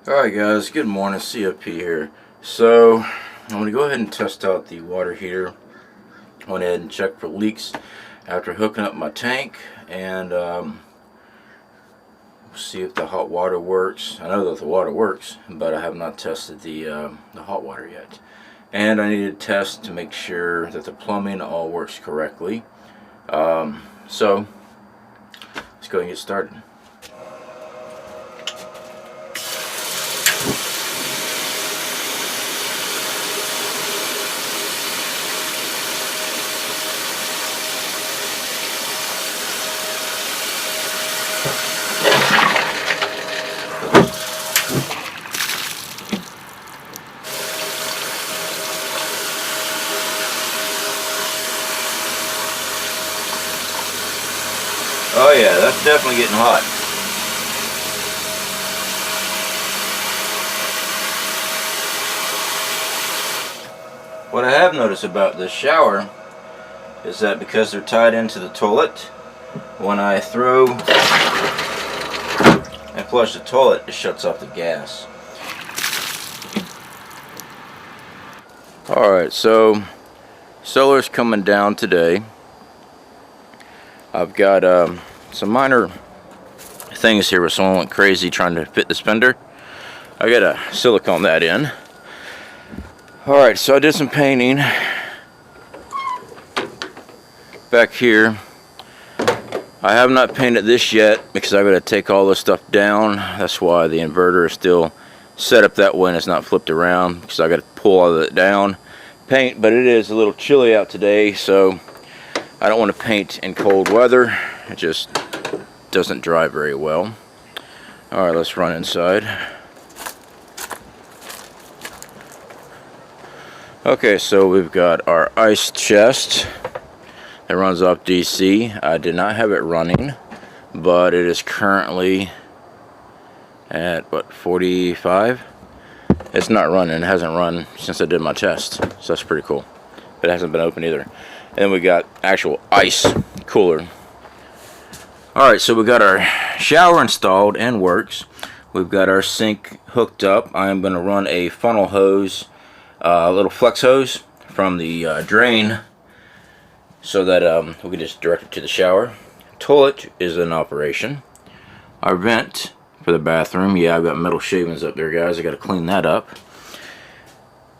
Alright guys, good morning, CFP here. So, I'm going to go ahead and test out the water heater. I went ahead and checked for leaks after hooking up my tank, and see if the hot water works. I know that the water works, but I have not tested the hot water yet. And I need to test to make sure that the plumbing all works correctly. So, let's go and get started. Oh yeah, that's definitely getting hot. What I have noticed about this shower is that because they're tied into the toilet, when I throw and flush the toilet, it shuts off the gas. Alright, so solar's coming down today. I've got some minor things here where someone went crazy trying to fit the fender. I gotta silicone that in. Alright, so I did some painting back here. I have not painted this yet because I've got to take all this stuff down. That's why the inverter is still set up that way and it's not flipped around, because I got to pull all of it down, paint. But it is a little chilly out today, so I don't want to paint in cold weather. It just doesn't dry very well. Alright, let's run inside. Okay, so we've got our ice chest. It runs off DC. I did not have it running, but it is currently at, what, 45? It's not running. It hasn't run since I did my test, so that's pretty cool. But it hasn't been open either. And we got actual ice cooler. Alright, so we got our shower installed and works. We've got our sink hooked up. I am going to run a funnel hose, a little flex hose from the drain, so that we can just direct it to the shower. Toilet is in operation. Our vent for the bathroom, yeah, I've got metal shavings up there, guys. I got to clean that up.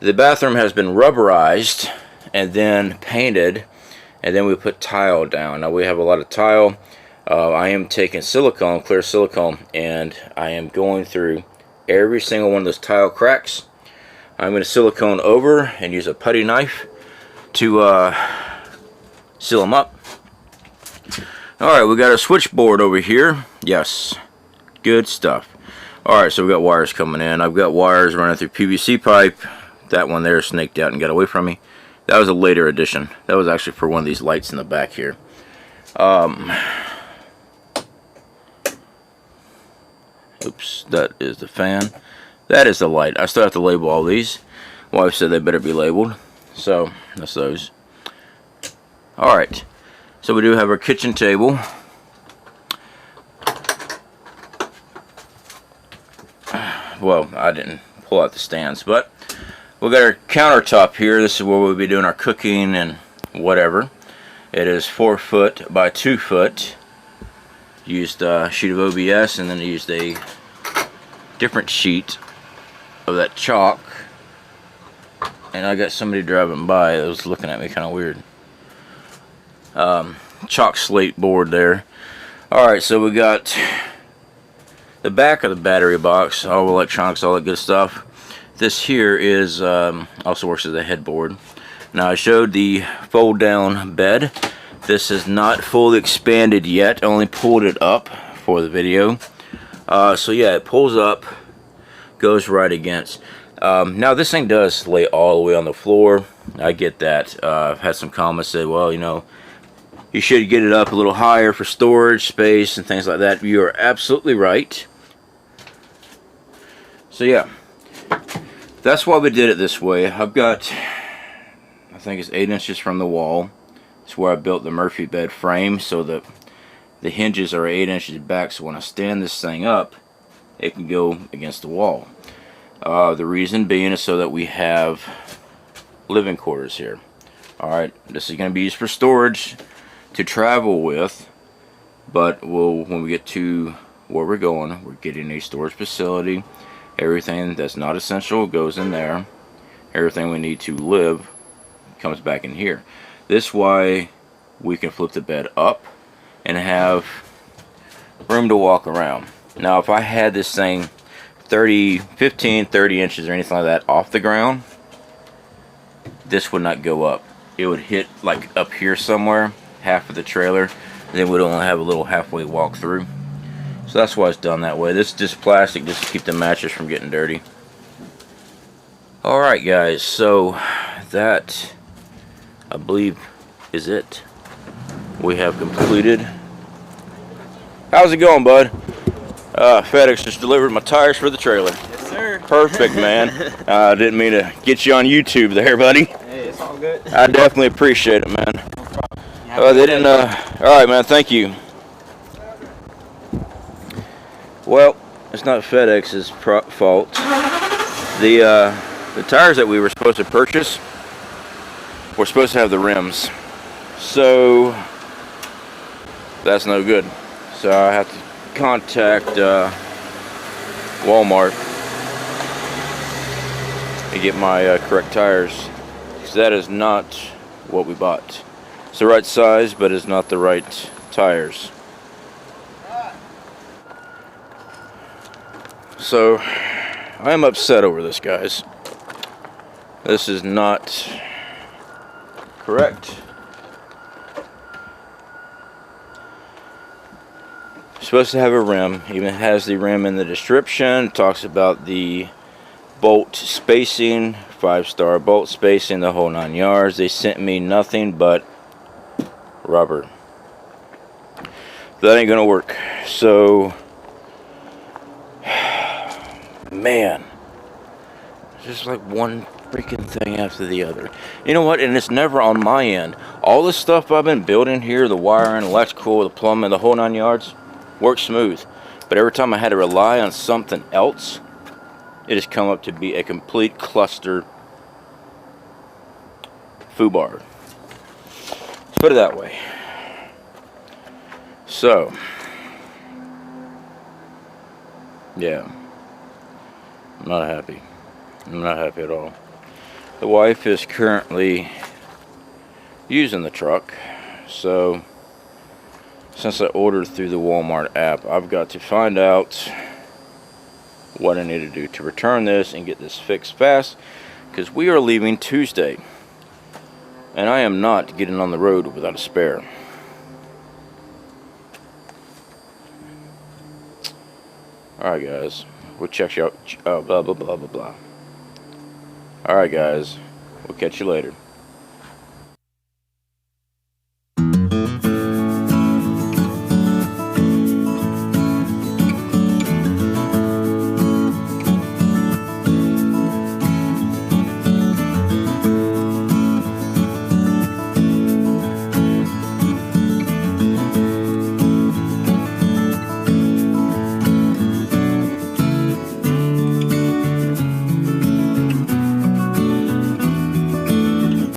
The bathroom has been rubberized and then painted, and then we put tile down. Now we have a lot of tile. I am taking silicone, clear silicone, and I am going through every single one of those tile cracks. I'm going to silicone over and use a putty knife to seal them up. Alright, we got a switchboard over here. Yes, good stuff. Alright, so we got wires coming in. I've got wires running through PVC pipe. That one there snaked out and got away from me. That was a later addition. That was actually for one of these lights in the back here. Oops, that is the fan. That is the light. I still have to label all these. Wife said they better be labeled, so that's those. Alright, so we do have our kitchen table. Well, I didn't pull out the stands, but we got our countertop here. This is where we'll be doing our cooking and whatever. It is 4 foot by 2 foot. Used a sheet of OBS, and then used a different sheet of that chalk. And I got somebody driving by that was looking at me kind of weird. Chalk slate board there. Alright, so we got the back of the battery box, all electronics, all that good stuff. This here is also works as a headboard. Now I showed the fold down bed. This is not fully expanded yet. I only pulled it up for the video. So yeah, it pulls up, goes right against. Now this thing does lay all the way on the floor. I get that. I've had some comments say, well, you know, you should get it up a little higher for storage space and things like that. You are absolutely right. So yeah, that's why we did it this way. I've got, I think it's 8 inches from the wall. It's where I built the Murphy bed frame, so that the hinges are 8 inches back, so when I stand this thing up, it can go against the wall. The reason being is so that we have living quarters here. Alright, this is going to be used for storage to travel with, but when we get to where we're going, we're getting a storage facility. Everything that's not essential goes in there. Everything we need to live comes back in here. This way we can flip the bed up and have room to walk around. Now if I had this thing 15, 30 inches or anything like that off the ground, this would not go up. It would hit like up here somewhere, half of the trailer, and then we'd only have a little halfway walk through. So that's why it's done that way. This is just plastic just to keep the mattress from getting dirty. Alright guys, so that I believe is it. We have completed. How's it going, bud? FedEx just delivered my tires for the trailer. Yes, sir. Perfect, man. Didn't mean to get you on YouTube there, buddy. Hey, it's all good. I definitely appreciate it, man. No problem. They didn't. Alright, man, thank you. Well, it's not FedEx's fault. The tires that we were supposed to purchase were supposed to have the rims. So that's no good. So I have to contact Walmart and get my correct tires, because that is not what we bought. It's the right size, but it's not the right tires. So I am upset over this, guys. This is not correct. Supposed to have a rim. Even has the rim in the description. Talks about the bolt spacing, 5-star bolt spacing, the whole 9 yards. They sent me nothing but rubber. That ain't gonna work. So, man, just like one freaking thing after the other. You know what? And it's never on my end. All the stuff I've been building here, the wiring, electrical, the plumbing, the whole 9 yards, works smooth. But every time I had to rely on something else, it has come up to be a complete cluster foobar. Let's put it that way. So, yeah, I'm not happy. I'm not happy at all. The wife is currently using the truck, so since I ordered through the Walmart app, I've got to find out what I need to do to return this and get this fixed fast, because we are leaving Tuesday and I am not getting on the road without a spare. Alright guys, we'll check you out. Blah blah blah blah blah. Alright guys, we'll catch you later.